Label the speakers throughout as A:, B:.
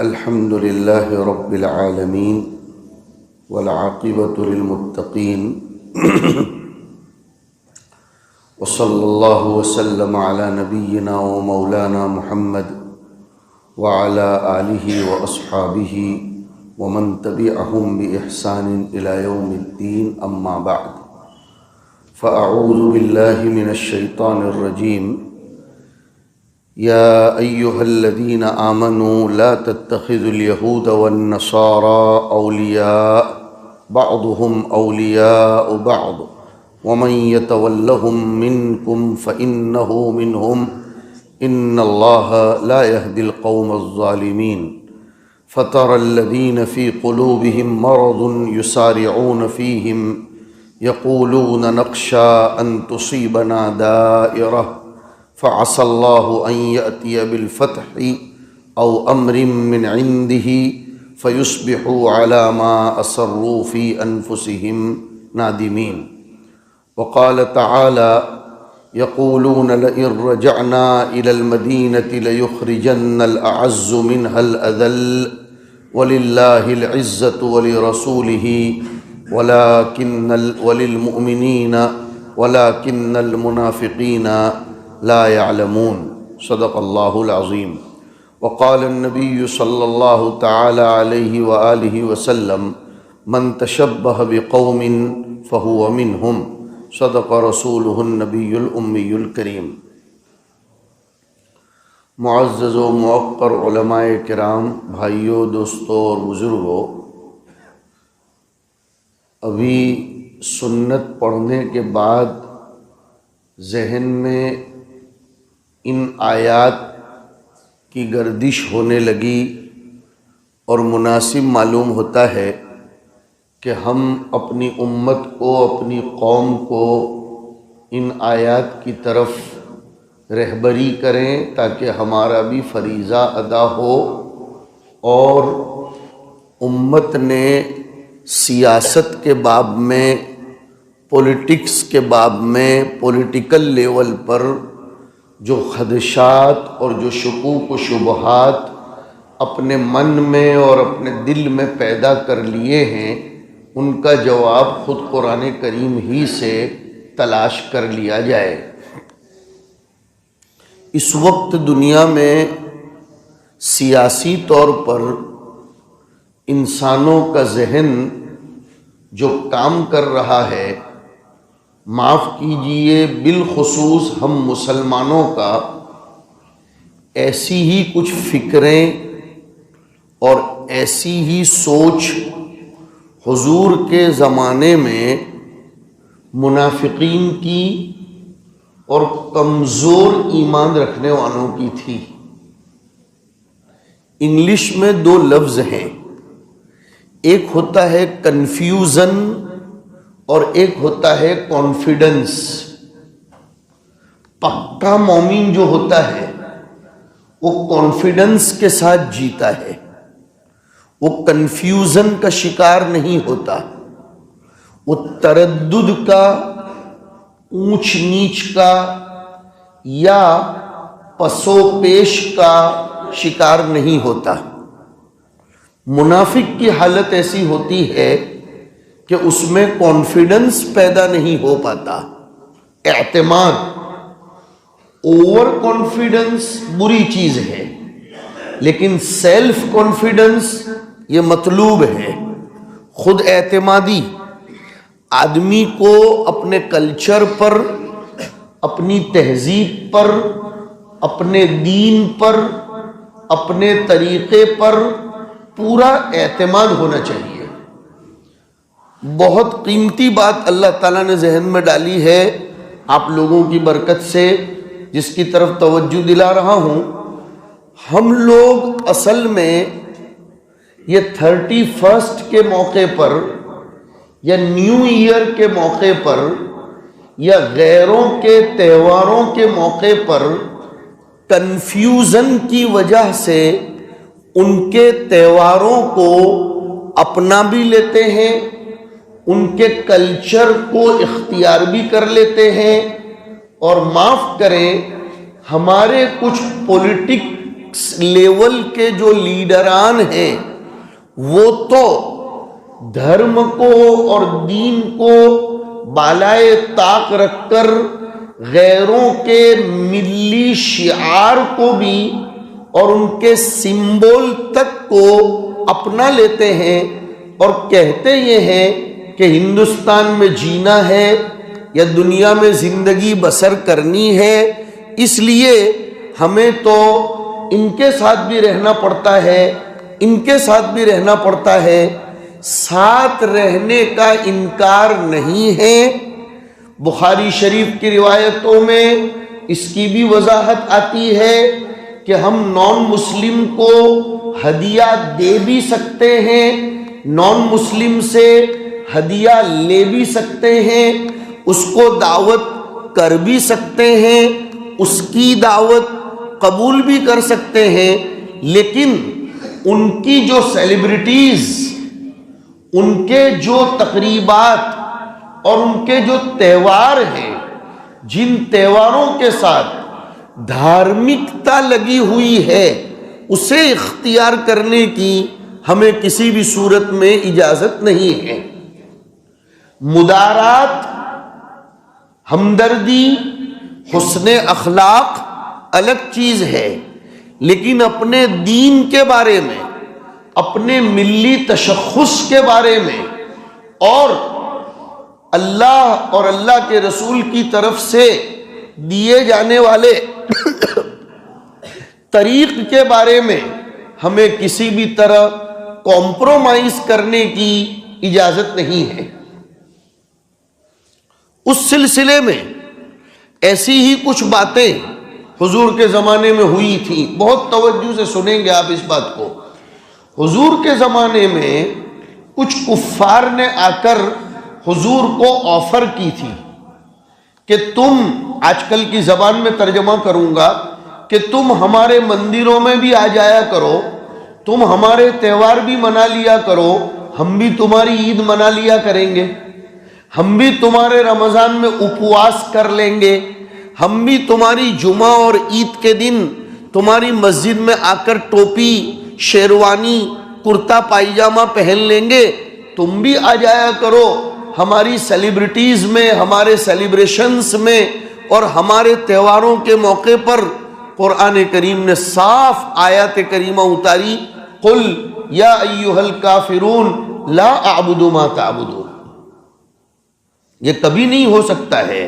A: الحمد لله رب العالمين والعاقبة للمتقين وصلى الله وسلم على نبينا ومولانا محمد وعلى آله وأصحابه ومن تبعهم بإحسان إلى يوم الدين، أما بعد، فأعوذ بالله من الشيطان الرجيم. يا أيها الذين آمنوا لا تتخذوا اليهود والنصارى أولياء بعضهم أولياء بعض ومن يتولهم منكم فإنه منهم إن الله لا يهدي القوم الظالمين. فترى الذين في قلوبهم مرض يسارعون فيهم يقولون نخشى أن تصيبنا دائرة فعسى الله أن يأتي بالفتح أو أمر من عنده فيصبحوا على ما أسروا في أنفسهم نادمين. وقال تعالى: يقولون لئن رجعنا إلى المدينة ليخرجن الأعز منها الأذل ولله العزة ولرسوله وللمؤمنين ولكن المنافقين لا يعلمون. صدق اللہ العظیم. وقال النبی صلی اللہ تعالی علیہ وآلہ وسلم: من تشبہ بقوم فہو منہم. صدق رسولہ النبی الامی الکریم. معزز و موقر علماء کرام، بھائیوں، دوستوں اور بزرگوں، ابھی سنت پڑھنے کے بعد ذہن میں ان آیات کی گردش ہونے لگی اور مناسب معلوم ہوتا ہے کہ ہم اپنی امت کو، اپنی قوم کو ان آیات کی طرف رہبری کریں تاکہ ہمارا بھی فریضہ ادا ہو. اور امت نے سیاست کے باب میں، پولیٹکس کے باب میں، پولیٹیکل لیول پر جو خدشات اور جو شکوک و شبہات اپنے من میں اور اپنے دل میں پیدا کر لیے ہیں، ان کا جواب خود قرآن کریم ہی سے تلاش کر لیا جائے. اس وقت دنیا میں سیاسی طور پر انسانوں کا ذہن جو کام کر رہا ہے، معاف کیجئے بالخصوص ہم مسلمانوں کا، ایسی ہی کچھ فکریں اور ایسی ہی سوچ حضور کے زمانے میں منافقین کی اور کمزور ایمان رکھنے والوں کی تھی. انگلش میں دو لفظ ہیں، ایک ہوتا ہے کنفیوژن اور ایک ہوتا ہے کانفیڈنس. پکا مومن جو ہوتا ہے وہ کانفیڈنس کے ساتھ جیتا ہے، وہ کنفیوژن کا شکار نہیں ہوتا، وہ تردد کا، اونچ نیچ کا یا پسو پیش کا شکار نہیں ہوتا. منافق کی حالت ایسی ہوتی ہے کہ اس میں کانفیڈنس پیدا نہیں ہو پاتا، اعتماد. اوور کانفیڈنس بری چیز ہے، لیکن سیلف کانفیڈنس یہ مطلوب ہے. خود اعتمادی آدمی کو اپنے کلچر پر، اپنی تہذیب پر، اپنے دین پر، اپنے طریقے پر پورا اعتماد ہونا چاہیے. بہت قیمتی بات اللہ تعالیٰ نے ذہن میں ڈالی ہے آپ لوگوں کی برکت سے، جس کی طرف توجہ دلا رہا ہوں. ہم لوگ اصل میں یہ 31 کے موقع پر یا نیو ایئر کے موقع پر یا غیروں کے تہواروں کے موقع پر کنفیوژن کی وجہ سے ان کے تہواروں کو اپنا بھی لیتے ہیں، ان کے کلچر کو اختیار بھی کر لیتے ہیں، اور معاف کریں ہمارے کچھ لیول کے جو لیڈران ہیں وہ تو دھرم کو اور دین کو بالائے طاق رکھ کر غیروں کے ملی شعار کو بھی اور ان کے سمبول تک کو اپنا لیتے ہیں اور کہتے یہ ہیں کہ ہندوستان میں جینا ہے یا دنیا میں زندگی بسر کرنی ہے، اس لیے ہمیں تو ان کے ساتھ بھی رہنا پڑتا ہے، ان کے ساتھ بھی رہنا پڑتا ہے۔ ساتھ رہنے کا انکار نہیں ہے۔ بخاری شریف کی روایتوں میں اس کی بھی وضاحت آتی ہے کہ ہم نان مسلم کو ہدیہ دے بھی سکتے ہیں، نان مسلم سے ہدیہ لے بھی سکتے ہیں، اس کو دعوت کر بھی سکتے ہیں، اس کی دعوت قبول بھی کر سکتے ہیں، لیکن ان کی جو سیلیبریٹیز، ان کے جو تقریبات اور ان کے جو تہوار ہیں، جن تہواروں کے ساتھ دھارمکتا لگی ہوئی ہے، اسے اختیار کرنے کی ہمیں کسی بھی صورت میں اجازت نہیں ہے۔ مدارات، ہمدردی، حسن اخلاق الگ چیز ہے، لیکن اپنے دین کے بارے میں، اپنے ملی تشخص کے بارے میں اور اللہ اور اللہ کے رسول کی طرف سے دیے جانے والے طریق کے بارے میں ہمیں کسی بھی طرح کمپرومائز کرنے کی اجازت نہیں ہے۔ اس سلسلے میں ایسی ہی کچھ باتیں حضور کے زمانے میں ہوئی تھیں، بہت توجہ سے سنیں گے آپ اس بات کو۔ حضور کے زمانے میں کچھ کفار نے آ کر حضور کو آفر کی تھی کہ تم، آج کل کی زبان میں ترجمہ کروں گا، کہ تم ہمارے مندروں میں بھی آ جایا کرو، تم ہمارے تہوار بھی منا لیا کرو، ہم بھی تمہاری عید منا لیا کریں گے، ہم بھی تمہارے رمضان میں اپواس کر لیں گے، ہم بھی تمہاری جمعہ اور عید کے دن تمہاری مسجد میں آ کر ٹوپی، شیروانی، کرتا پائجامہ پہن لیں گے، تم بھی آ جایا کرو ہماری سیلیبریٹیز میں، ہمارے سیلیبریشنز میں اور ہمارے تہواروں کے موقع پر۔ قرآن کریم نے صاف آیات کریمہ اتاری، قل یا ایھا الکافرون لا اعبد ما تعبدون۔ یہ کبھی نہیں ہو سکتا ہے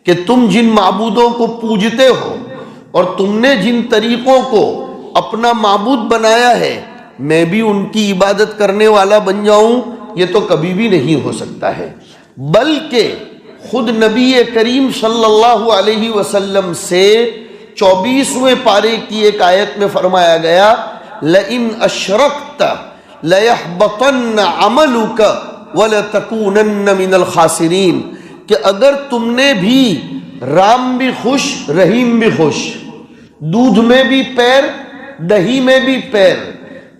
A: کہ تم جن معبودوں کو پوجتے ہو اور تم نے جن طریقوں کو اپنا معبود بنایا ہے، میں بھی ان کی عبادت کرنے والا بن جاؤں، یہ تو کبھی بھی نہیں ہو سکتا ہے۔ بلکہ خود نبی کریم صلی اللہ علیہ وسلم سے 24ویں پارے کی ایک آیت میں فرمایا گیا، لَإِنْ أَشْرَكْتَ لَيَحْبَطَنَّ عَمَلُكَ وَلَتَكُونَنَّ مِنَ الْخَاسِرِينَ، کہ اگر تم نے بھی رام بھی خوش رحیم بھی خوش، دودھ میں بھی پیر دہی میں بھی پیر،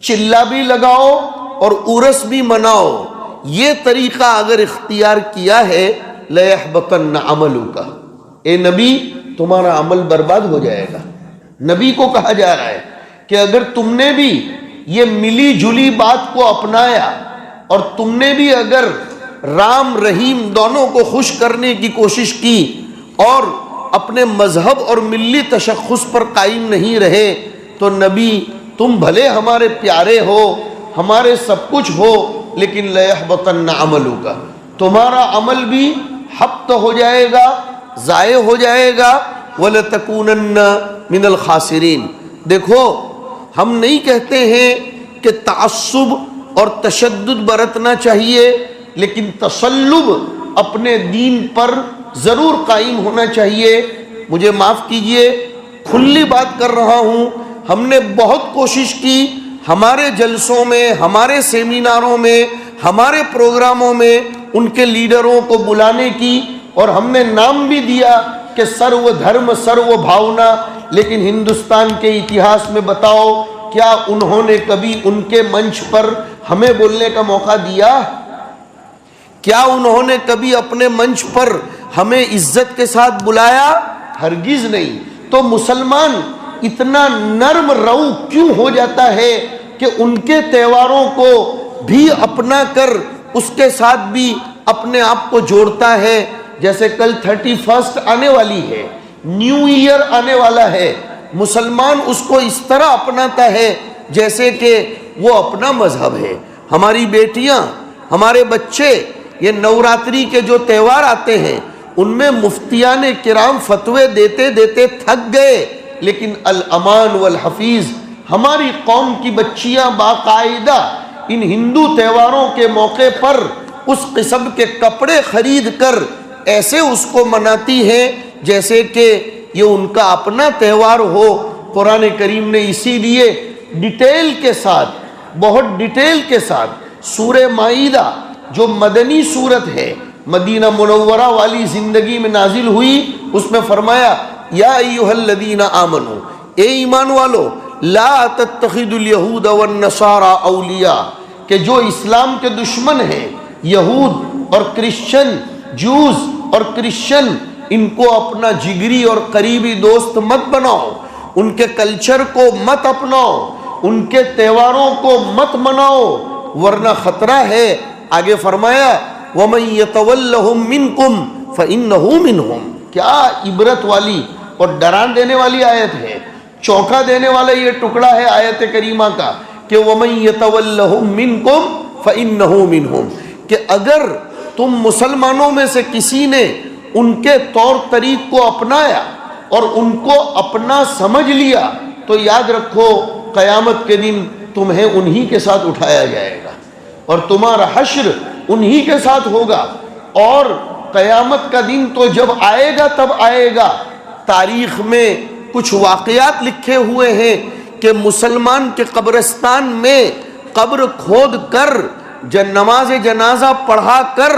A: چلا بھی لگاؤ اور عرس بھی مناؤ، یہ طریقہ اگر اختیار کیا ہے، لَيَحْبَطَنَّ عَمَلُكَ، اے نبی تمہارا عمل برباد ہو جائے گا۔ نبی کو کہا جا رہا ہے کہ اگر تم نے بھی یہ ملی جلی بات کو اپنایا اور تم نے بھی اگر رام رحیم دونوں کو خوش کرنے کی کوشش کی اور اپنے مذہب اور ملی تشخص پر قائم نہیں رہے، تو نبی تم بھلے ہمارے پیارے ہو، ہمارے سب کچھ ہو، لیکن لَيَحْبَطَنَّ عَمَلُكَ، تمہارا عمل بھی حبط ہو جائے گا، ضائع ہو جائے گا، وَلَتَكُونَنَّ مِنَ الْخَاسِرِينَ۔ دیکھو، ہم نہیں کہتے ہیں کہ تعصب اور تشدد برتنا چاہیے، لیکن تسلب اپنے دین پر ضرور قائم ہونا چاہیے۔ مجھے معاف کیجئے، کھلی بات کر رہا ہوں، ہم نے بہت کوشش کی ہمارے جلسوں میں، ہمارے سیمیناروں میں، ہمارے پروگراموں میں ان کے لیڈروں کو بلانے کی، اور ہم نے نام بھی دیا کہ سرو دھرم سرو بھاونا، لیکن ہندوستان کے اتہاس میں بتاؤ کیا انہوں نے کبھی ان کے منچ پر ہمیں بولنے کا موقع دیا؟ کیا انہوں نے کبھی اپنے منچ پر ہمیں عزت کے ساتھ بلایا؟ ہرگز نہیں۔ تو مسلمان اتنا نرم رو کیوں ہو جاتا ہے کہ ان کے تہواروں کو بھی اپنا کر اس کے ساتھ بھی اپنے آپ کو جوڑتا ہے؟ جیسے کل 31 آنے والی ہے، نیو ایئر آنے والا ہے، مسلمان اس کو اس طرح اپناتا ہے جیسے کہ وہ اپنا مذہب ہے۔ ہماری بیٹیاں، ہمارے بچے یہ نوراتری کے جو تہوار آتے ہیں ان میں مفتیان کرام فتوے دیتے دیتے تھک گئے، لیکن الامان والحفیظ ہماری قوم کی بچیاں باقاعدہ ان ہندو تہواروں کے موقع پر اس قسم کے کپڑے خرید کر ایسے اس کو مناتی ہیں جیسے کہ یہ ان کا اپنا تہوار ہو۔ قرآن کریم نے اسی لیے ڈیٹیل کے ساتھ، بہت ڈیٹیل کے ساتھ سورہ مائدہ جو مدنی سورت ہے، مدینہ منورہ والی زندگی میں نازل ہوئی، اس میں فرمایا یا ایھا الذین آمنو، اے ایمان والو، لا تتخذوا الیہود والنصارى اولیاء، کہ جو اسلام کے دشمن ہیں یہود اور کرسچن، جوز اور کرسچن، ان کو اپنا جگری اور قریبی دوست مت بناؤ، ان کے کلچر کو مت اپناؤ، ان کے تہواروں کو مت مناؤ، ورنہ خطرہ ہے۔ آگے فرمایا وَمَن يَتَوَلَّهُم مِّنكُمْ فَإِنَّهُ مِنْهُمْ۔ کیا عبرت والی اور ڈران دینے والی آیت ہے، چونکا دینے والا یہ ٹکڑا ہے آیت کریمہ کا کہ وَمَن يَتَوَلَّهُم مِّنكُمْ فَإِنَّهُ مِنْهُمْ، کہ اگر تم مسلمانوں میں سے کسی نے ان کے طور طریق کو اپنایا اور ان کو اپنا سمجھ لیا تو یاد رکھو قیامت کے دن تمہیں انہی کے ساتھ اٹھایا جائے گا اور تمہارا حشر انہی کے ساتھ ہوگا۔ اور قیامت کا دن تو جب آئے گا تب آئے گا۔ تاریخ میں کچھ واقعات لکھے ہوئے ہیں کہ مسلمان کے قبرستان میں قبر کھود کر نماز جنازہ پڑھا کر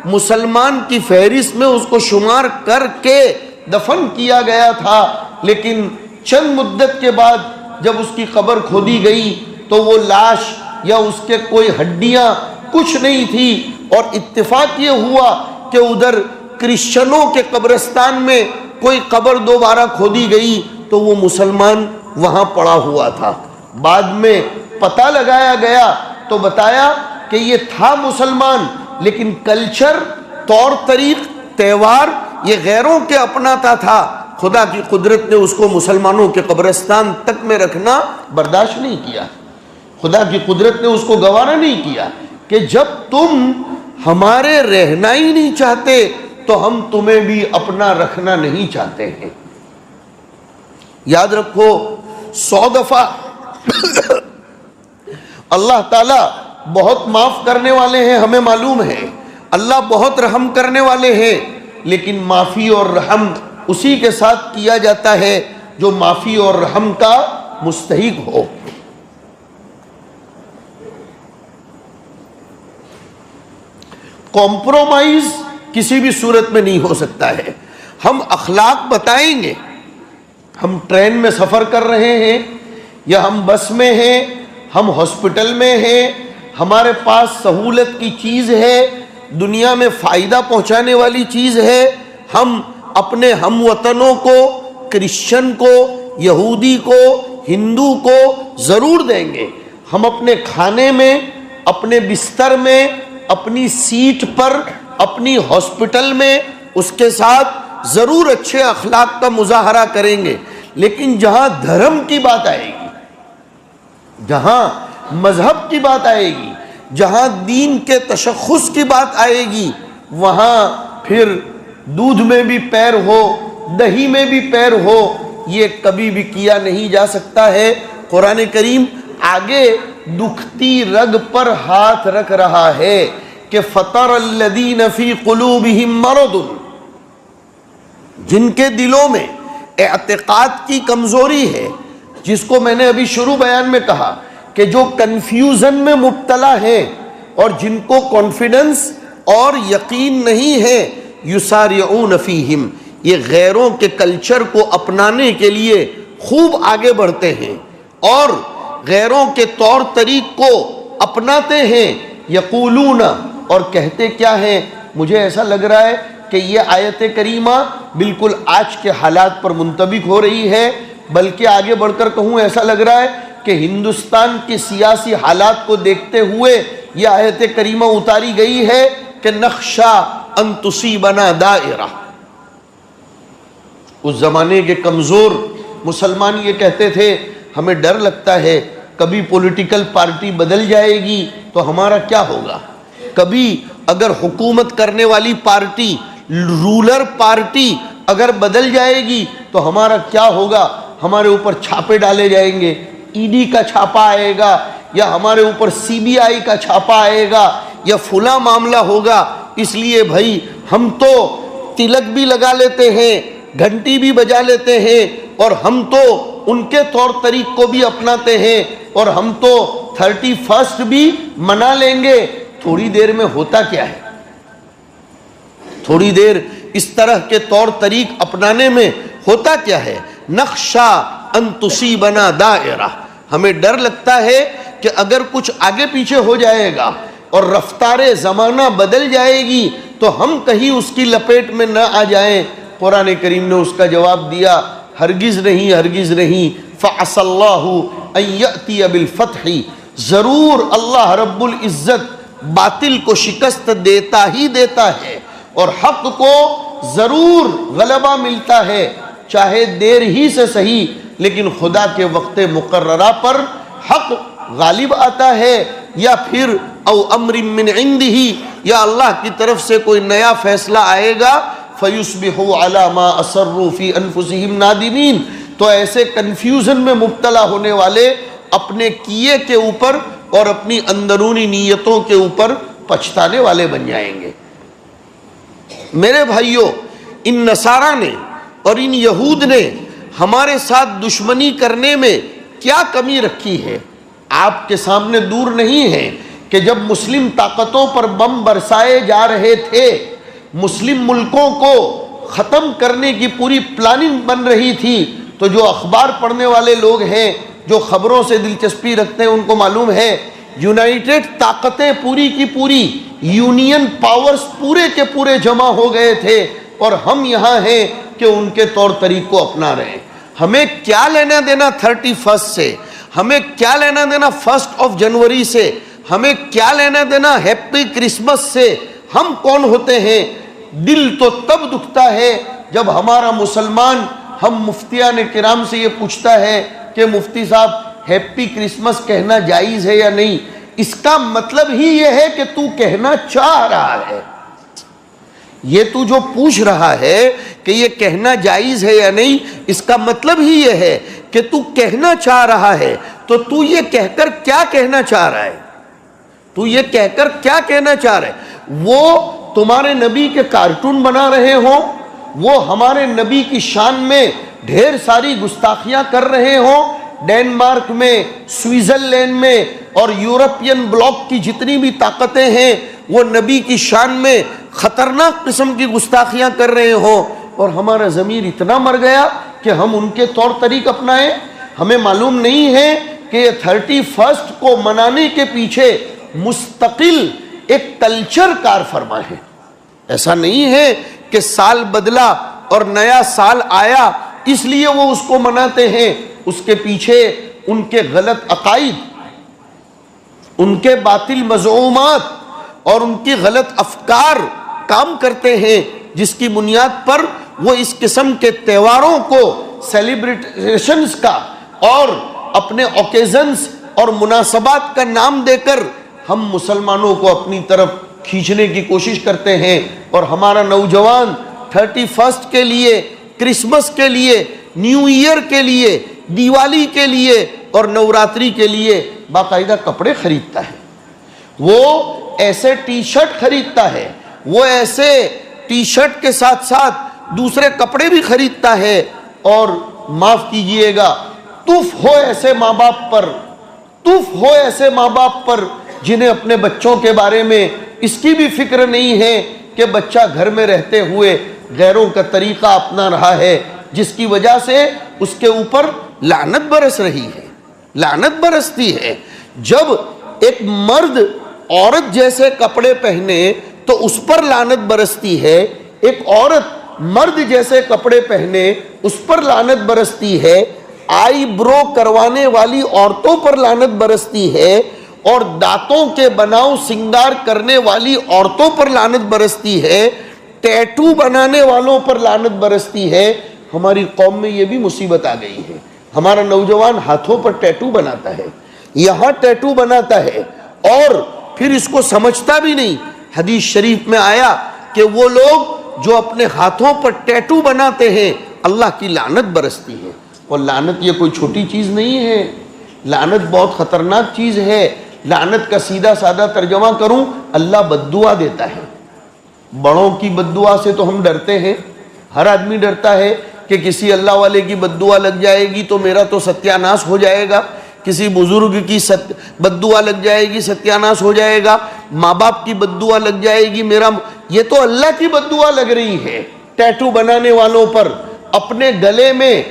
A: مسلمان کی فہرست میں اس کو شمار کر کے دفن کیا گیا تھا، لیکن چند مدت کے بعد جب اس کی قبر کھودی گئی تو وہ لاش یا اس کے کوئی ہڈیاں کچھ نہیں تھی، اور اتفاق یہ ہوا کہ ادھر کرسچنوں کے قبرستان میں کوئی قبر دوبارہ کھودی گئی تو وہ مسلمان وہاں پڑا ہوا تھا۔ بعد میں پتہ لگایا گیا تو بتایا کہ یہ تھا مسلمان، لیکن کلچر، طور طریق، تہوار یہ غیروں کے اپناتا تھا۔ خدا کی قدرت نے اس کو مسلمانوں کے قبرستان تک میں رکھنا برداشت نہیں کیا، خدا کی قدرت نے اس کو گوارا نہیں کیا کہ جب تم ہمارے رہنا ہی نہیں چاہتے تو ہم تمہیں بھی اپنا رکھنا نہیں چاہتے ہیں۔ یاد رکھو 100 دفعہ اللہ تعالیٰ بہت معاف کرنے والے ہیں، ہمیں معلوم ہے، اللہ بہت رحم کرنے والے ہیں، لیکن معافی اور رحم اسی کے ساتھ کیا جاتا ہے جو معافی اور رحم کا مستحق ہو۔ کمپرومائز کسی بھی صورت میں نہیں ہو سکتا ہے۔ ہم اخلاق بتائیں گے، ہم ٹرین میں سفر کر رہے ہیں یا ہم بس میں ہیں، ہم ہاسپٹل میں ہیں، ہمارے پاس سہولت کی چیز ہے، دنیا میں فائدہ پہنچانے والی چیز ہے، ہم اپنے ہم وطنوں کو، کرسچن کو، یہودی کو، ہندو کو ضرور دیں گے۔ ہم اپنے کھانے میں، اپنے بستر میں، اپنی سیٹ پر، اپنی ہاسپٹل میں اس کے ساتھ ضرور اچھے اخلاق کا مظاہرہ کریں گے، لیکن جہاں دھرم کی بات آئے گی، جہاں مذہب کی بات آئے گی، جہاں دین کے تشخص کی بات آئے گی، وہاں پھر دودھ میں بھی پیر ہو، دہی میں بھی پیر ہو، یہ کبھی بھی کیا نہیں جا سکتا ہے۔ قرآن کریم آگے دکھتی رگ پر ہاتھ رکھ رہا ہے کہ فَطَرَ الَّذِينَ فِي قُلُوبِهِم مَرَضٌ، جن کے دلوں میں اعتقاد کی کمزوری ہے، جس کو میں نے ابھی شروع بیان میں کہا کہ جو کنفیوژن میں مبتلا ہیں اور جن کو کانفیڈنس اور یقین نہیں ہے، یسارعون فیہم، یہ غیروں کے کلچر کو اپنانے کے لیے خوب آگے بڑھتے ہیں اور غیروں کے طور طریق کو اپناتے ہیں۔ یقولون، اور کہتے کیا ہیں؟ مجھے ایسا لگ رہا ہے کہ یہ آیت کریمہ بالکل آج کے حالات پر منطبق ہو رہی ہے۔ بلکہ آگے بڑھ کر کہوں ایسا لگ رہا ہے کہ ہندوستان کے سیاسی حالات کو دیکھتے ہوئے یہ آیت کریمہ اتاری گئی ہے کہ نخشا ان تصیبنا دائرہ۔ اس زمانے کے کمزور مسلمان یہ کہتے تھے ہمیں ڈر لگتا ہے کبھی پولیٹیکل پارٹی بدل جائے گی تو ہمارا کیا ہوگا، کبھی اگر حکومت کرنے والی پارٹی، رولر پارٹی اگر بدل جائے گی تو ہمارا کیا ہوگا، ہمارے اوپر چھاپے ڈالے جائیں گے، ای ڈی کا چھاپا آئے گا، یا ہمارے اوپر سی بی آئی کا چھاپا آئے گا، یا فلاں معاملہ ہوگا۔ اس لیے بھائی ہم تو تلک بھی لگا لیتے ہیں، گھنٹی بھی بجا لیتے ہیں، اور ہم تو ان کے طور طریق کو بھی اپناتے ہیں، اور ہم تو 31 بھی منا لیں گے۔ تھوڑی دیر میں ہوتا کیا ہے، تھوڑی دیر اس طرح کے طور طریق اپنانے میں ہوتا کیا ہے؟ نخشا ان تصیبنا دائرہ، ہمیں ڈر لگتا ہے کہ اگر کچھ آگے پیچھے ہو جائے گا اور رفتار زمانہ بدل جائے گی تو ہم کہیں اس کی لپیٹ میں نہ آ جائیں۔ قرآن کریم نے اس کا جواب دیا، ہرگز نہیں، ہرگز نہیں، فَعَسَى اللَّهُ أَن يَأْتِيَ بِالْفَتْحِ، ضرور اللہ رب العزت باطل کو شکست دیتا ہی دیتا ہے، اور حق کو ضرور غلبہ ملتا ہے، چاہے دیر ہی سے صحیح، لیکن خدا کے وقت مقررہ پر حق غالب آتا ہے، یا پھر او امر من عنده، یا اللہ کی طرف سے کوئی نیا فیصلہ آئے گا، فَيُصْبِحُوا عَلَى مَا أَسَرُّوا فِي أَنفُسِهِمْ نَادِمِينَ، تو ایسے کنفیوژن میں مبتلا ہونے والے اپنے کیے کے اوپر اور اپنی اندرونی نیتوں کے اوپر پچھتانے والے بن جائیں گے۔ میرے بھائیوں، ان نصارہ نے اور ان یہود نے ہمارے ساتھ دشمنی کرنے میں کیا کمی رکھی ہے؟ آپ کے سامنے دور نہیں ہے کہ جب مسلم طاقتوں پر بم برسائے جا رہے تھے، مسلم ملکوں کو ختم کرنے کی پوری پلاننگ بن رہی تھی، تو جو اخبار پڑھنے والے لوگ ہیں، جو خبروں سے دلچسپی رکھتے ہیں، ان کو معلوم ہے یونائٹڈ طاقتیں پوری کی پوری، یونین پاورز پورے کے پورے جمع ہو گئے تھے، اور ہم یہاں ہیں کہ ان کے طور طریق کو اپنا رہے ہیں۔ ہمیں کیا لینا دینا 31 سے، ہمیں کیا لینا دینا 1 جنوری سے، ہمیں کیا لینا دینا ہیپی کرسمس سے؟ ہم کون ہوتے ہیں؟ دل تو تب دکھتا ہے جب ہمارا مسلمان ہم مفتیان کرام سے یہ پوچھتا ہے کہ مفتی صاحب ہیپی کرسمس کہنا جائز ہے یا نہیں؟ اس کا مطلب ہی یہ ہے کہ تو کہنا چاہ رہا ہے، یہ تو جو پوچھ رہا ہے کہ یہ کہنا جائز ہے یا نہیں، اس کا مطلب ہی یہ ہے کہ تو کہنا چاہ رہا ہے۔ تو تو یہ کہہ کر کیا کہنا چاہ رہا ہے؟ تو یہ کہہ کر کیا کہنا چاہ رہا ہے؟ وہ تمہارے نبی کے کارٹون بنا رہے ہوں، وہ ہمارے نبی کی شان میں ڈھیر ساری گستاخیاں کر رہے ہوں، ڈینمارک میں، سوئٹزرلینڈ میں اور یورپین بلاک کی جتنی بھی طاقتیں ہیں وہ نبی کی شان میں خطرناک قسم کی گستاخیاں کر رہے ہوں، اور ہمارا ضمیر اتنا مر گیا کہ ہم ان کے طور طریق اپنائیں۔ ہمیں معلوم نہیں ہے کہ یہ 31 کو منانے کے پیچھے مستقل ایک کلچر کار فرما ہے۔ ایسا نہیں ہے کہ سال بدلا اور نیا سال آیا اس لیے وہ اس کو مناتے ہیں، اس کے پیچھے ان کے غلط عقائد، ان کے باطل مزعومات اور ان کی غلط افکار کام کرتے ہیں، جس کی بنیاد پر وہ اس قسم کے تہواروں کو سیلیبریشنز کا اور اپنے اوکیزنز اور مناسبات کا نام دے کر ہم مسلمانوں کو اپنی طرف کھینچنے کی کوشش کرتے ہیں، اور ہمارا نوجوان 31 کے لیے، کرسمس کے لیے، نیو ایئر کے لیے، دیوالی کے لیے اور نوراتری کے لیے باقاعدہ کپڑے خریدتا ہے، وہ ایسے ٹی شرٹ خریدتا ہے، وہ ایسے ٹی شرٹ کے ساتھ ساتھ دوسرے کپڑے بھی خریدتا ہے، اور معاف کیجئے گا تف ہو ایسے ماں باپ پر، تف ہو ایسے ماں باپ پر جنہیں اپنے بچوں کے بارے میں اس کی بھی فکر نہیں ہے کہ بچہ گھر میں رہتے ہوئے غیروں کا طریقہ اپنا رہا ہے، جس کی وجہ سے اس کے اوپر لعنت برس رہی ہے، لعنت برستی ہے۔ جب ایک مرد عورت جیسے کپڑے پہنے تو اس پر لعنت برستی ہے، ایک عورت مرد جیسے کپڑے پہنے اس پر لعنت برستی ہے، آئی برو کروانے والی عورتوں پر لعنت برستی ہے اور دانتوں کے بناؤ سنگار کرنے والی عورتوں پر لعنت برستی ہے، ٹیٹو بنانے والوں پر لعنت برستی ہے۔ ہماری قوم میں یہ بھی مصیبت آ گئی ہے، ہمارا نوجوان ہاتھوں پر ٹیٹو بناتا ہے، یہاں ٹیٹو بناتا ہے اور پھر اس کو سمجھتا بھی نہیں۔ حدیث شریف میں آیا کہ وہ لوگ جو اپنے ہاتھوں پر ٹیٹو بناتے ہیں اللہ کی لعنت برستی ہے۔ اور لعنت یہ کوئی چھوٹی چیز نہیں ہے، لعنت بہت خطرناک چیز ہے۔ لعنت کا سیدھا سادہ ترجمہ کروں، اللہ بد دعا دیتا ہے۔ بڑوں کی بد دعا سے تو ہم ڈرتے ہیں، ہر آدمی ڈرتا ہے کہ کسی اللہ والے کی بد دعا لگ جائے گی تو میرا تو ستیہ ناش ہو جائے گا، کسی بزرگ کی بد دعا لگ جائے گی ستیہ ناش ہو جائے گا، ماں باپ کی بد دعا لگ جائے گی میرا، یہ تو اللہ کی بد دعا لگ رہی ہے۔ ٹیٹو بنانے والوں پر، اپنے گلے میں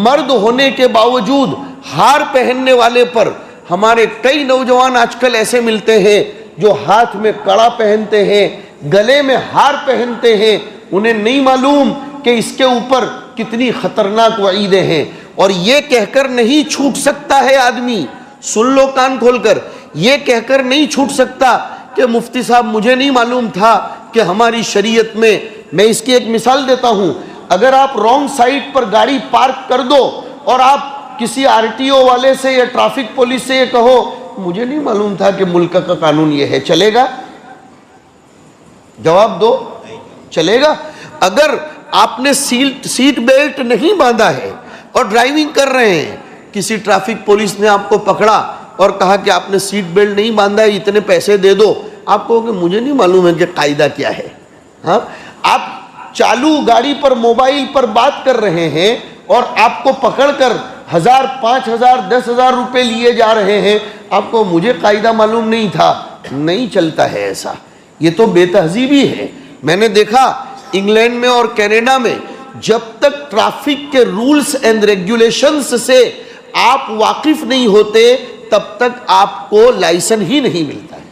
A: مرد ہونے کے باوجود ہار پہننے والے پر، ہمارے کئی نوجوان آج کل ایسے ملتے ہیں جو ہاتھ میں کڑا پہنتے ہیں، گلے میں ہار پہنتے ہیں، انہیں نہیں معلوم کہ اس کے اوپر کتنی خطرناک وعیدیں ہیں۔ اور یہ کہہ کر نہیں چھوٹ سکتا ہے آدمی، سن لو کان کھول کر، یہ کہہ کر نہیں چھوٹ سکتا کہ مفتی صاحب مجھے نہیں معلوم تھا کہ ہماری شریعت میں، میں اس کی ایک مثال دیتا ہوں، اگر آپ رانگ سائٹ پر گاڑی پارک کر دو اور آپ کسی آر ٹی او والے سے یا ٹریفک پولیس سے یہ کہو مجھے نہیں معلوم تھا کہ ملک کا قانون یہ ہے، چلے گا؟ جواب دو، چلے گا؟ اگر آپ نے سیٹ بیلٹ نہیں باندھا ہے اور ڈرائیونگ کر رہے ہیں، کسی ٹریفک پولیس نے آپ کو پکڑا اور کہا کہ آپ نے سیٹ بیلٹ نہیں باندھا ہے، اتنے پیسے دے دو، آپ کہو کہ مجھے نہیں معلوم ہے کہ قاعدہ کیا ہے۔ ہاں، آپ چالو گاڑی پر موبائل پر بات کر رہے ہیں اور آپ کو پکڑ کر 1000 5000 10,000 روپے لیے جا رہے ہیں، آپ کو مجھے قاعدہ معلوم نہیں تھا، نہیں چلتا ہے ایسا، یہ تو بے تہذیبی ہے۔ میں نے دیکھا انگلینڈ میں اور کینیڈا میں جب تک ٹریفک کے رولز اینڈ ریگولیشنز سے آپ واقف نہیں ہوتے تب تک آپ کو لائسن ہی نہیں ملتا ہے،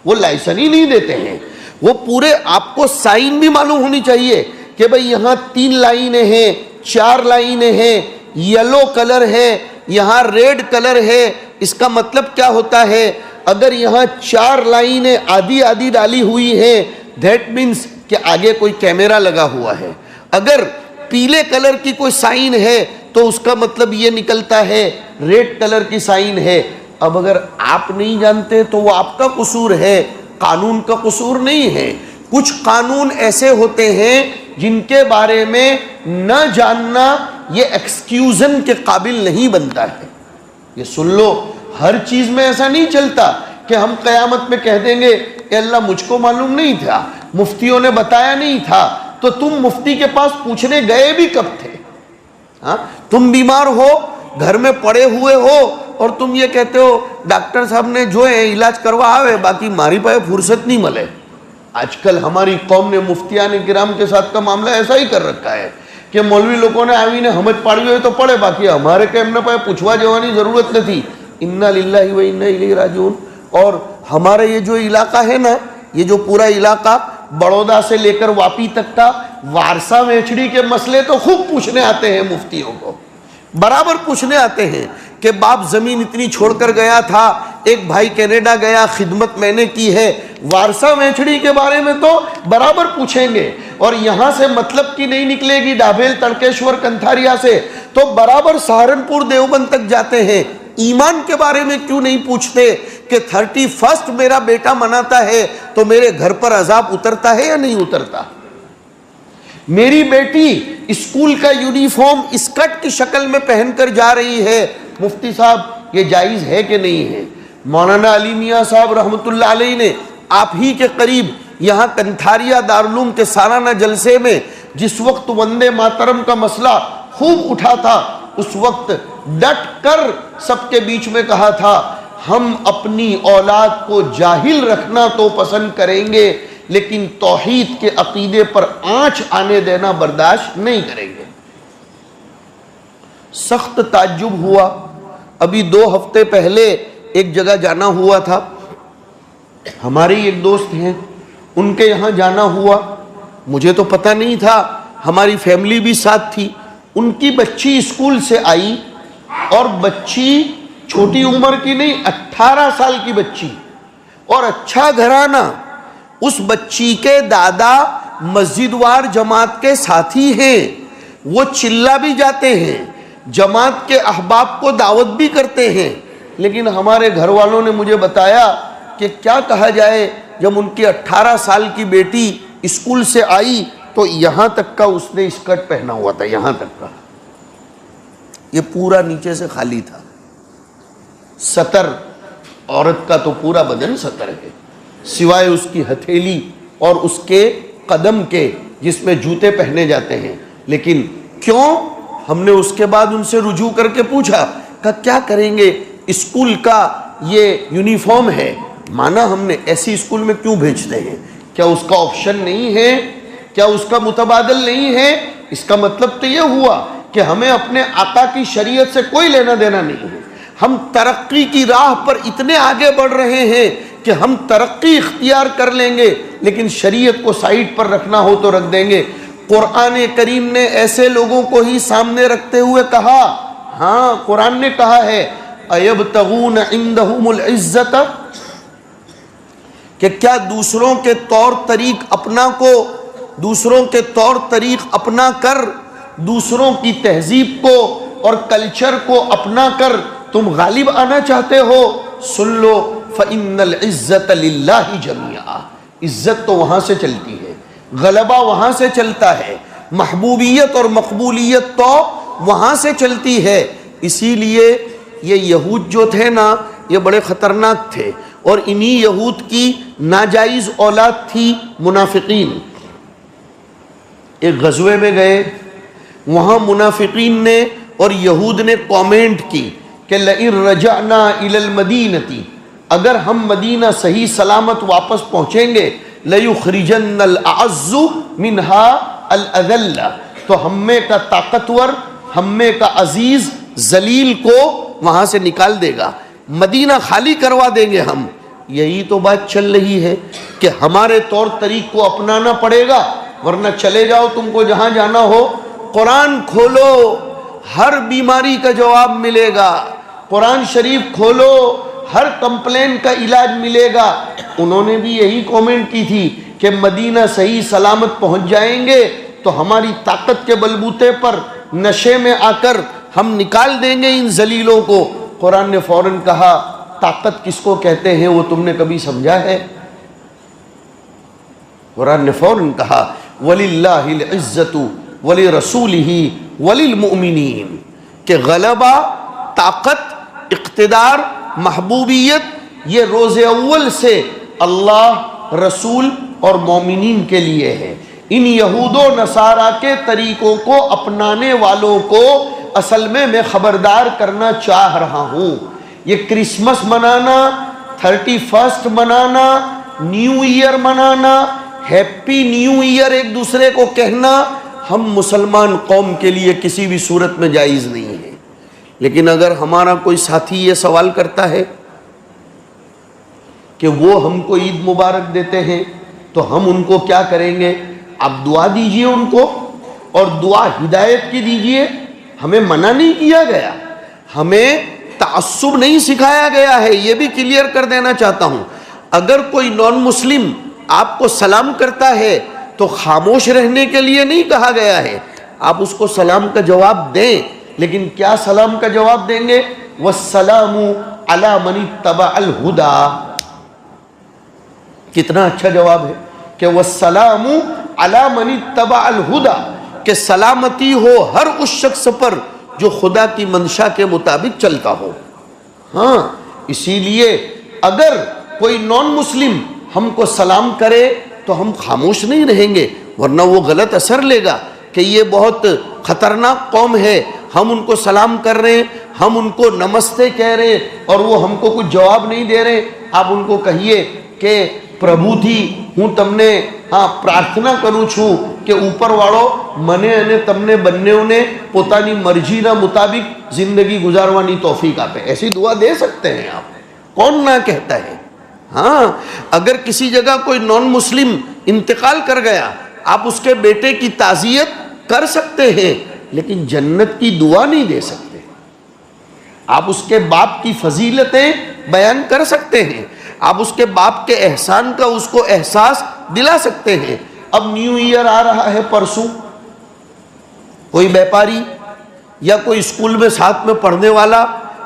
A: وہ لائسن ہی نہیں دیتے ہیں۔ وہ پورے آپ کو سائن بھی معلوم ہونی چاہیے کہ بھئی یہاں 3 لائنیں ہیں، 4 لائنیں ہیں، یلو کلر ہے، یہاں ریڈ کلر ہے، اس کا مطلب کیا ہوتا ہے؟ اگر یہاں 4 لائنیں آدھی آدھی ڈالی ہوئی ہیں دیٹ مینس کہ آگے کوئی کیمرہ لگا ہوا ہے۔ اگر پیلے کلر کی کوئی سائن ہے تو اس کا مطلب یہ نکلتا ہے ریڈ کلر کی سائن ہے۔ اب اگر آپ نہیں جانتے تو وہ آپ کا قصور ہے، قانون کا قصور نہیں ہے۔ کچھ قانون ایسے ہوتے ہیں جن کے بارے میں نہ جاننا یہ ایکسکیوزن کے قابل نہیں بنتا ہے۔ یہ سن لو، ہر چیز میں ایسا نہیں چلتا کہ ہم قیامت میں کہہ دیں گے کہ اللہ مجھ کو معلوم نہیں تھا، مفتیوں نے بتایا نہیں تھا، تو تم مفتی کے پاس پوچھنے گئے بھی کب تھے؟ ہاں، تم بیمار ہو، گھر میں پڑے ہوئے ہو اور تم یہ کہتے ہو ڈاکٹر صاحب نے جو ہے علاج کروا آوے باقی ماری پائے فرصت نہیں ملے۔ آج کل ہماری قوم نے مفتیان کرام کے ساتھ کا معاملہ ایسا ہی کر رکھا ہے کہ مولوی لوگوں نے آوی نے ہمت پاڑی ہوئے تو پڑے، باقی ہمارے کہ ہم نے پائے پوچھوا جوانی ضرورت نہیں تھی۔ انا للہ و انا الیہ راجعون۔ اور ہمارا یہ جو علاقہ ہے نا، یہ جو پورا علاقہ بڑودا سے لے کر واپی تک کا، وارسا میچڑی کے مسئلے تو خوب پوچھنے آتے ہیں مفتیوں کو، برابر پوچھنے آتے ہیں کہ باپ زمین اتنی چھوڑ کر گیا تھا، ایک بھائی کینیڈا گیا، خدمت میں نے کی ہے، وارسا میچڑی کے بارے میں تو برابر پوچھیں گے، اور یہاں سے مطلب کی نہیں نکلے گی ڈابھیل تڑکیشور کنتھاریا سے تو برابر سہارنپور دیوبند تک جاتے ہیں۔ ایمان کے بارے میں کیوں نہیں پوچھتے کہ 31 میرا بیٹا مناتا ہے تو میرے گھر پر عذاب اترتا ہے یا نہیں اترتا؟ میری بیٹی اسکول کا یونیفارم اسکرٹ کی شکل میں پہن کر جا رہی ہے، مفتی صاحب یہ جائز ہے کہ نہیں ہے؟ مولانا علی میاں صاحب رحمۃ اللہ علیہ نے آپ ہی کے قریب یہاں کنتھاریا دارالعلوم کے سالانہ جلسے میں جس وقت وندے ماترم کا مسئلہ خوب اٹھا تھا، اس وقت ڈٹ کر سب کے بیچ میں کہا تھا ہم اپنی اولاد کو جاہل رکھنا تو پسند کریں گے لیکن توحید کے عقیدے پر آنچ آنے دینا برداشت نہیں کریں گے۔ سخت تعجب ہوا۔ ابھی 2 ہفتے پہلے ایک جگہ جانا ہوا تھا، ہمارے ایک دوست ہیں، ان کے یہاں جانا ہوا، مجھے تو پتہ نہیں تھا، ہماری فیملی بھی ساتھ تھی۔ ان کی بچی اسکول سے آئی اور بچی چھوٹی عمر کی نہیں، 18 سال کی بچی اور اچھا گھرانہ، اس بچی کے دادا مسجد وار جماعت کے ساتھی ہیں، وہ چلا بھی جاتے ہیں، جماعت کے احباب کو دعوت بھی کرتے ہیں، لیکن ہمارے گھر والوں نے مجھے بتایا کہ کیا کہا جائے، جب ان کی 18 سال کی بیٹی اسکول سے آئی تو یہاں تک کا اس نے اسکرٹ پہنا ہوا تھا، یہاں تک کا، یہ پورا نیچے سے خالی تھا۔ ستر، عورت کا تو پورا بدن ستر ہے، سوائے اس کی ہتھیلی اور اس کے قدم کے جس میں جوتے پہنے جاتے ہیں۔ لیکن کیوں؟ ہم نے اس کے بعد ان سے رجوع کر کے پوچھا کہ کیا کریں گے، اسکول کا یہ یونیفارم ہے، مانا ہم نے ایسی اسکول میں کیوں بھیجتے ہیں؟ کیا اس کا آپشن نہیں ہے؟ کیا اس کا متبادل نہیں ہے؟ اس کا مطلب تو یہ ہوا کہ ہمیں اپنے آقا کی شریعت سے کوئی لینا دینا نہیں ہے۔ ہم ترقی کی راہ پر اتنے آگے بڑھ رہے ہیں کہ ہم ترقی اختیار کر لیں گے، لیکن شریعت کو سائیڈ پر رکھنا ہو تو رکھ دیں گے۔ قرآن کریم نے ایسے لوگوں کو ہی سامنے رکھتے ہوئے کہا، ہاں قرآن نے کہا ہے ایبتغون عندہم العزت، کہ کیا دوسروں کے طور طریق اپنا کر، دوسروں کی تہذیب کو اور کلچر کو اپنا کر تم غالب آنا چاہتے ہو؟ سن لو، فإن العزت للہ جمیعا، عزت تو وہاں سے چلتی ہے، غلبہ وہاں سے چلتا ہے، محبوبیت اور مقبولیت تو وہاں سے چلتی ہے۔ اسی لیے یہ یہود جو تھے نا، یہ بڑے خطرناک تھے، اور انہی یہود کی ناجائز اولاد تھی منافقین۔ ایک غزوے میں گئے، وہاں منافقین نے اور یہود نے کامنٹ کی کہ لئن رجعنا الی المدینہ، اگر ہم مدینہ صحیح سلامت واپس پہنچیں گے، لَيُخْرِجَنَّ الْأَعَزُّ مِنْهَا الْأَذَلَّ، تو ہم میں کا طاقتور، ہم میں کا عزیز ذلیل کو وہاں سے نکال دے گا، مدینہ خالی کروا دیں گے ہم۔ یہی تو بات چل رہی ہے کہ ہمارے طور طریق کو اپنانا پڑے گا، ورنہ چلے جاؤ تم کو جہاں جانا ہو، قرآن کھولو ہر بیماری کا جواب ملے گا، قرآن شریف کھولو ہر کمپلین کا علاج ملے گا۔ انہوں نے بھی یہی کومنٹ کی تھی کہ مدینہ صحیح سلامت پہنچ جائیں گے تو ہماری طاقت کے بلبوتے پر نشے میں آ کر ہم نکال دیں گے ان ذلیلوں کو۔ قرآن نے فوراً کہا طاقت کس کو کہتے ہیں وہ تم نے کبھی سمجھا ہے؟ قرآن نے فوراً کہا وَلِلَّهِ الْعِزَّةُ وَلِرَسُولِهِ وَلِلْمُؤْمِنِينَ، کہ غلبہ، طاقت، اقتدار، محبوبیت یہ روز اول سے اللہ، رسول اور مومنین کے لیے ہے۔ ان یہود و نصارہ کے طریقوں کو اپنانے والوں کو اصل میں خبردار کرنا چاہ رہا ہوں۔ یہ کرسمس منانا، 31 منانا، نیو ایئر منانا، ہیپی نیو ایئر ایک دوسرے کو کہنا ہم مسلمان قوم کے لیے کسی بھی صورت میں جائز نہیں ہے۔ لیکن اگر ہمارا کوئی ساتھی یہ سوال کرتا ہے کہ وہ ہم کو عید مبارک دیتے ہیں تو ہم ان کو کیا کریں گے؟ آپ دعا دیجئے ان کو، اور دعا ہدایت کی دیجئے۔ ہمیں منع نہیں کیا گیا، ہمیں تعصب نہیں سکھایا گیا ہے، یہ بھی کلیئر کر دینا چاہتا ہوں۔ اگر کوئی نان مسلم آپ کو سلام کرتا ہے تو خاموش رہنے کے لیے نہیں کہا گیا ہے، آپ اس کو سلام کا جواب دیں، لیکن کیا سلام کا جواب دیں گے؟ وَالسَّلَامُ عَلَى مَنِ اتَّبَعَ الْهُدَى۔ کتنا اچھا جواب ہے کہ وَالسَّلَامُ عَلَى مَنِ اتَّبَعَ الْهُدَى، کہ سلامتی ہو ہر اس شخص پر جو خدا کی منشا کے مطابق چلتا ہو۔ ہاں، اسی لیے اگر کوئی نان مسلم ہم کو سلام کرے تو ہم خاموش نہیں رہیں گے، ورنہ وہ غلط اثر لے گا کہ یہ بہت خطرناک قوم ہے، ہم ان کو سلام کر رہے ہیں، ہم ان کو نمستے کہہ رہے ہیں اور وہ ہم کو کچھ جواب نہیں دے رہے۔ آپ ان کو کہیے کہ પ્રભુ થી હું તમને પ્રાર્થના કરું છું કે ઉપરવાળો મને અને તમને બંનેઓને પોતાની મરજીના મુતાબિક જિંદગી ગુજારવાની તૌફીક આપે। ایسی دعا دے سکتے ہیں آپ، کون نہ کہتا ہے؟ ہاں، اگر کسی جگہ کوئی نان مسلم انتقال کر گیا آپ اس کے بیٹے کی تعزیت کر سکتے ہیں، لیکن جنت کی دعا نہیں دے سکتے۔ آپ اس کے باپ کی فضیلتیں بیان کر سکتے ہیں، آپ اس کے باپ کے احسان کا اس کو احساس دلا سکتے ہیں۔ اب نیو ایئر آ رہا ہے پرسوں، کوئی بیپاری یا کوئی اسکول میں ساتھ میں پڑھنے والا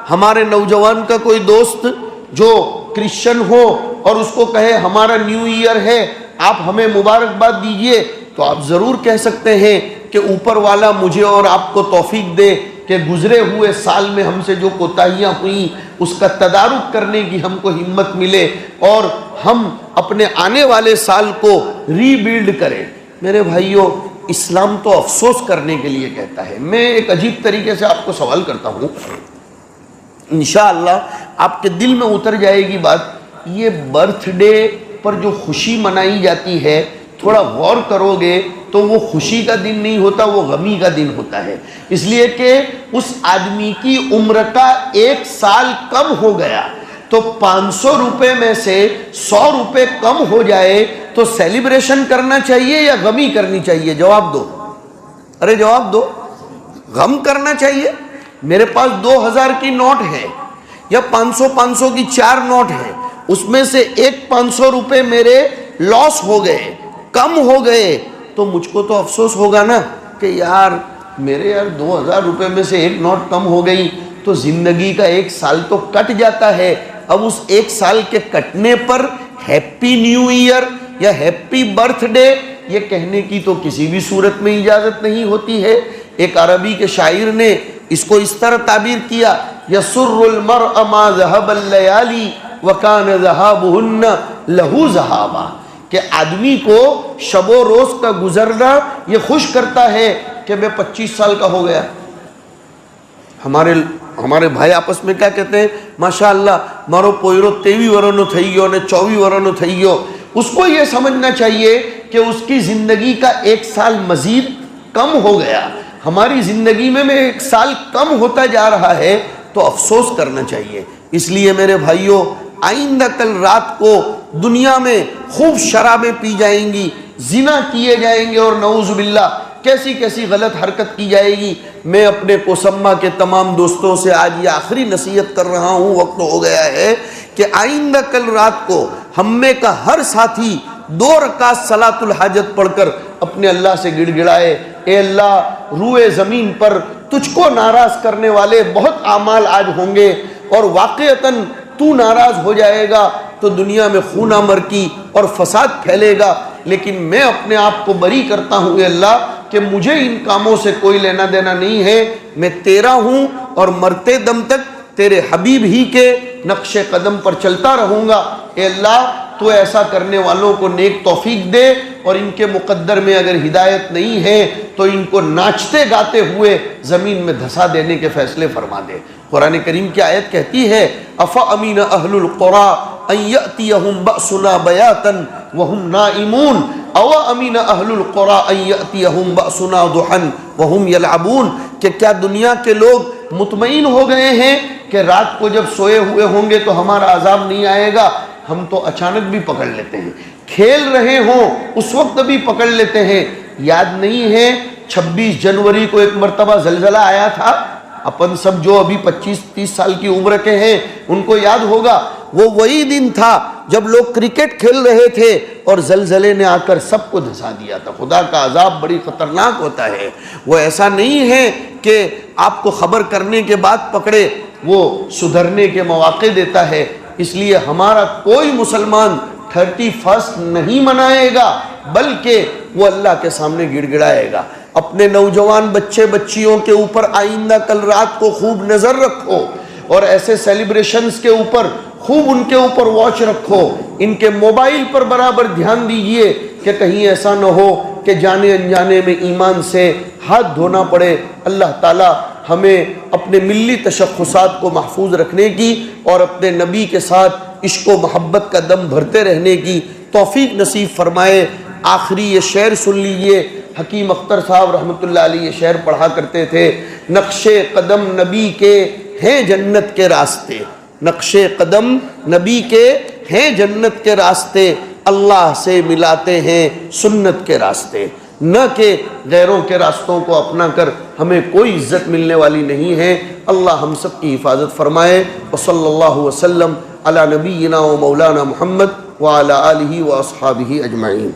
A: ہمارے نوجوان کا کوئی دوست جو کرسچن ہو اور اس کو کہے ہمارا نیو ایئر ہے، آپ ہمیں مبارکباد دیجئے، تو آپ ضرور کہہ سکتے ہیں کہ اوپر والا مجھے اور آپ کو توفیق دے کہ گزرے ہوئے سال میں ہم سے جو کوتاہیاں ہوئیں اس کا تدارک کرنے کی ہم کو ہمت ملے اور ہم اپنے آنے والے سال کو ری بیلڈ کریں۔ میرے بھائیوں، اسلام تو افسوس کرنے کے لیے کہتا ہے۔ میں ایک عجیب طریقے سے آپ کو سوال کرتا ہوں، انشاءاللہ آپ کے دل میں اتر جائے گی بات، یہ برتھ ڈے پر جو خوشی منائی جاتی ہے، تھوڑا غور کرو گے تو وہ خوشی کا دن نہیں ہوتا، وہ غمی کا دن ہوتا ہے، اس لیے کہ اس آدمی کی عمر کا 1 سال کم ہو گیا، تو 500 روپے میں سے 100 روپے کم ہو جائے تو سیلیبریشن کرنا چاہیے یا غمی کرنی چاہیے؟ جواب دو، ارے جواب دو۔ غم کرنا چاہیے۔ میرے پاس 2000 کی نوٹ ہے یا 500 کی 4 نوٹ ہے، اس میں سے ایک 500 روپے میرے لاس ہو گئے، کم ہو گئے، تو مجھ کو تو افسوس ہوگا نا کہ یار میرے 2000 روپے میں سے ایک نوٹ کم ہو گئی، تو زندگی کا 1 سال تو کٹ جاتا ہے۔ اب اس 1 سال کے کٹنے پر ہیپی نیو ایئر یا ہیپی برتھ ڈے یہ کہنے کی تو کسی بھی صورت میں اجازت نہیں ہوتی ہے۔ ایک عربی کے شاعر نے اس کو اس طرح تعبیر کیا، یسر المرء ما ذهب الليالي وكان ذهابهن له ذهابا، کہ آدمی کو شب و روز کا گزرنا یہ خوش کرتا ہے کہ میں 25 سال کا ہو گیا۔ ہمارے بھائی آپس میں کیا کہتے ہیں؟ ماشاءاللہ مارو پوئرو 23 ورنو تھئی گیو نے 24 ورنو تھئی گیو۔ اس کو یہ سمجھنا چاہیے کہ اس کی زندگی کا 1 سال مزید کم ہو گیا۔ ہماری زندگی میں 1 سال کم ہوتا جا رہا ہے تو افسوس کرنا چاہیے۔ اس لیے میرے بھائیوں، آئندہ کل رات کو دنیا میں خوب شرابیں پی جائیں گی، زنا کیے جائیں گے اور نعوذ باللہ کیسی کیسی غلط حرکت کی جائے گی۔ میں اپنے کوسمہ کے تمام دوستوں سے آج یہ آخری نصیحت کر رہا ہوں، وقت ہو گیا ہے کہ آئندہ کل رات کو ہم میں کا ہر ساتھی 2 رکعت صلاۃ الحاجت پڑھ کر اپنے اللہ سے گڑ گڑائے، اے اللہ روئے زمین پر تجھ کو ناراض کرنے والے بہت اعمال آج ہوں گے، اور واقعتاً تو ناراض ہو جائے گا تو دنیا میں خون آمر کی اور فساد پھیلے گا، لیکن میں اپنے آپ کو بری کرتا ہوں اے اللہ کہ مجھے ان کاموں سے کوئی لینا دینا نہیں ہے، میں تیرا ہوں اور مرتے دم تک تیرے حبیب ہی کے نقش قدم پر چلتا رہوں گا۔ اے اللہ تو ایسا کرنے والوں کو نیک توفیق دے، اور ان کے مقدر میں اگر ہدایت نہیں ہے تو ان کو ناچتے گاتے ہوئے زمین میں دھسا دینے کے فیصلے فرما دے۔ قرآن کریم کی آیت کہتی ہے افامین اہل القری ان یاتیہم بأسنا بیاتا وہم نائمون او امین اہل القری ان یاتیہم بأسنا ضحا وہم یلعبون، کہ کیا دنیا کے لوگ مطمئن ہو گئے ہیں کہ رات کو جب سوئے ہوئے ہوں گے تو ہمارا عذاب نہیں آئے گا؟ ہم تو اچانک بھی پکڑ لیتے ہیں، کھیل رہے ہوں اس وقت بھی پکڑ لیتے ہیں۔ یاد نہیں ہے 26 جنوری کو ایک مرتبہ زلزلہ آیا تھا؟ اپن سب جو ابھی 25-30 سال کی عمر کے ہیں ان کو یاد ہوگا، وہ وہی دن تھا جب لوگ کرکٹ کھیل رہے تھے اور زلزلے نے آ کر سب کو دھسا دیا تھا۔ خدا کا عذاب بڑی خطرناک ہوتا ہے، وہ ایسا نہیں ہے کہ آپ کو خبر کرنے کے بعد پکڑے، وہ سدھرنے کے مواقع دیتا ہے۔ اس لیے ہمارا کوئی مسلمان 31 نہیں منائے گا، بلکہ وہ اللہ کے سامنے گڑ گڑائے گا۔ اپنے نوجوان بچے بچیوں کے اوپر آئندہ کل رات کو خوب نظر رکھو، اور ایسے سیلیبریشنز کے اوپر خوب ان کے اوپر واچ رکھو، ان کے موبائل پر برابر دھیان دیجئے کہ کہیں ایسا نہ ہو کہ جانے انجانے میں ایمان سے ہاتھ دھونا پڑے۔ اللہ تعالی ہمیں اپنے ملی تشخصات کو محفوظ رکھنے کی اور اپنے نبی کے ساتھ عشق و محبت کا دم بھرتے رہنے کی توفیق نصیب فرمائے۔ آخری یہ شعر سن لیجئے، حکیم اختر صاحب رحمۃ اللہ علیہ یہ شعر پڑھا کرتے تھے، نقش قدم نبی کے ہیں جنت کے راستے، نقش قدم نبی کے ہیں جنت کے راستے، اللہ سے ملاتے ہیں سنت کے راستے۔ نہ کہ غیروں کے راستوں کو اپنا کر ہمیں کوئی عزت ملنے والی نہیں ہے۔ اللہ ہم سب کی حفاظت فرمائے۔ وصلی اللہ وسلم علی نبینا و مولانا محمد وعلی آلہ و اصحابہ اجمعین۔